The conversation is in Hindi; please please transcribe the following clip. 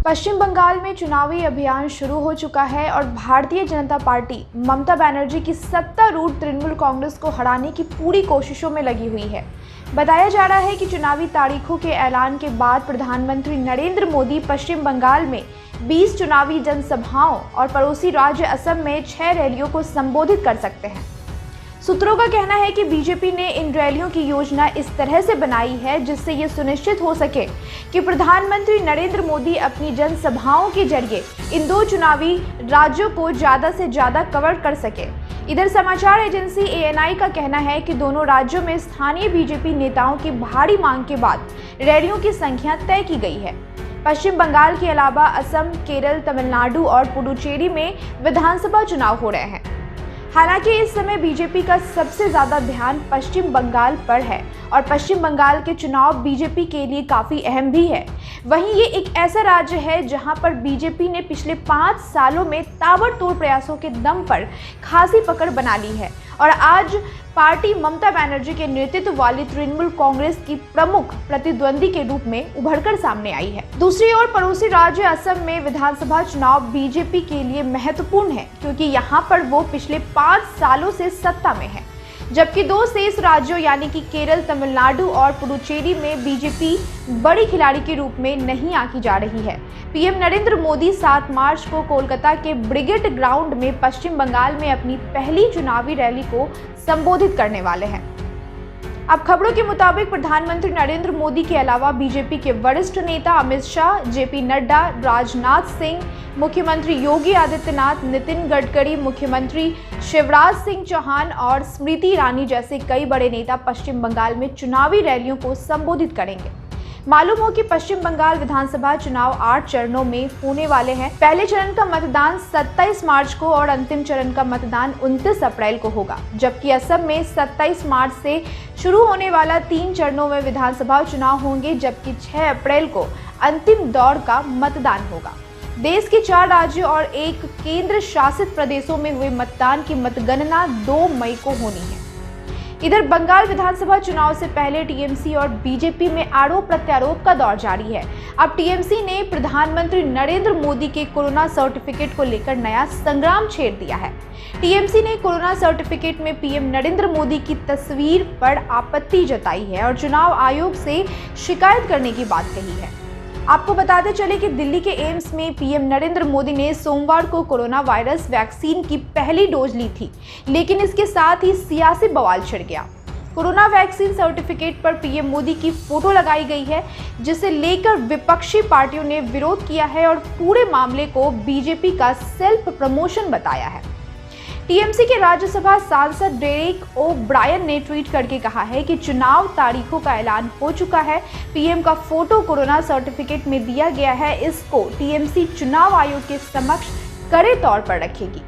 पश्चिम बंगाल में चुनावी अभियान शुरू हो चुका है और भारतीय जनता पार्टी ममता बनर्जी की सत्तारूढ़ तृणमूल कांग्रेस को हराने की पूरी कोशिशों में लगी हुई है। बताया जा रहा है कि चुनावी तारीखों के ऐलान के बाद प्रधानमंत्री नरेंद्र मोदी पश्चिम बंगाल में 20 चुनावी जनसभाओं और पड़ोसी राज्य असम में 6 रैलियों को संबोधित कर सकते हैं। सूत्रों का कहना है कि बीजेपी ने इन रैलियों की योजना इस तरह से बनाई है जिससे ये सुनिश्चित हो सके कि प्रधानमंत्री नरेंद्र मोदी अपनी जनसभाओं के जरिए इन 2 चुनावी राज्यों को ज़्यादा से ज़्यादा कवर कर सके। इधर समाचार एजेंसी ANI का कहना है कि दोनों राज्यों में स्थानीय बीजेपी नेताओं की भारी मांग के बाद रैलियों की संख्या तय की गई है। पश्चिम बंगाल के अलावा असम, केरल, तमिलनाडु और पुडुचेरी में विधानसभा चुनाव हो रहे हैं। हालांकि इस समय बीजेपी का सबसे ज्यादा ध्यान पश्चिम बंगाल पर है और पश्चिम बंगाल के चुनाव बीजेपी के लिए काफी अहम भी है। वहीं ये एक ऐसा राज्य है जहां पर बीजेपी ने पिछले 5 सालों में ताबड़तोड़ प्रयासों के दम पर खासी पकड़ बना ली है और आज पार्टी ममता बनर्जी के नेतृत्व वाली तृणमूल कांग्रेस की प्रमुख प्रतिद्वंदी के रूप में उभरकर सामने आई है। दूसरी ओर पड़ोसी राज्य असम में विधानसभा चुनाव बीजेपी के लिए महत्वपूर्ण है क्योंकि यहाँ पर वो पिछले 5 सालों से सत्ता में है, जबकि 2 शेष राज्यों यानी कि केरल, तमिलनाडु और पुडुचेरी में बीजेपी बड़ी खिलाड़ी के रूप में नहीं आंकी जा रही है। पीएम नरेंद्र मोदी 7 मार्च को कोलकाता के ब्रिगेड ग्राउंड में पश्चिम बंगाल में अपनी पहली चुनावी रैली को संबोधित करने वाले हैं। अब खबरों के मुताबिक प्रधानमंत्री नरेंद्र मोदी के अलावा बीजेपी के वरिष्ठ नेता अमित शाह, JP नड्डा, राजनाथ सिंह, मुख्यमंत्री योगी आदित्यनाथ, नितिन गडकरी, मुख्यमंत्री शिवराज सिंह चौहान और स्मृति ईरानी जैसे कई बड़े नेता पश्चिम बंगाल में चुनावी रैलियों को संबोधित करेंगे। मालूम हो कि पश्चिम बंगाल विधानसभा चुनाव 8 चरणों में होने वाले हैं। पहले चरण का मतदान 27 मार्च को और अंतिम चरण का मतदान 29 अप्रैल को होगा, जबकि असम में 27 मार्च से शुरू होने वाला 3 चरणों में विधानसभा चुनाव होंगे, जबकि 6 अप्रैल को अंतिम दौर का मतदान होगा। देश के 4 राज्यों और 1 केंद्र शासित प्रदेशों में हुए मतदान की मतगणना 2 मई को होनी है। इधर बंगाल विधानसभा चुनाव से पहले टीएमसी और बीजेपी में आरोप प्रत्यारोप का दौर जारी है। अब टीएमसी ने प्रधानमंत्री नरेंद्र मोदी के कोरोना सर्टिफिकेट को लेकर नया संग्राम छेड़ दिया है। टीएमसी ने कोरोना सर्टिफिकेट में पीएम नरेंद्र मोदी की तस्वीर पर आपत्ति जताई है और चुनाव आयोग से शिकायत करने की बात कही है। आपको बताते चले कि दिल्ली के एम्स में पीएम नरेंद्र मोदी ने सोमवार को कोरोना वायरस वैक्सीन की पहली डोज ली थी, लेकिन इसके साथ ही सियासी बवाल छिड़ गया। कोरोना वैक्सीन सर्टिफिकेट पर पीएम मोदी की फोटो लगाई गई है, जिसे लेकर विपक्षी पार्टियों ने विरोध किया है और पूरे मामले को बीजेपी का सेल्फ प्रमोशन बताया है। टीएमसी के राज्यसभा सांसद डेरेक ओ ब्रायन ने ट्वीट करके कहा है कि चुनाव तारीखों का ऐलान हो चुका है। पीएम का फोटो कोरोना सर्टिफिकेट में दिया गया है, इसको टीएमसी चुनाव आयोग के समक्ष कड़े तौर पर रखेगी।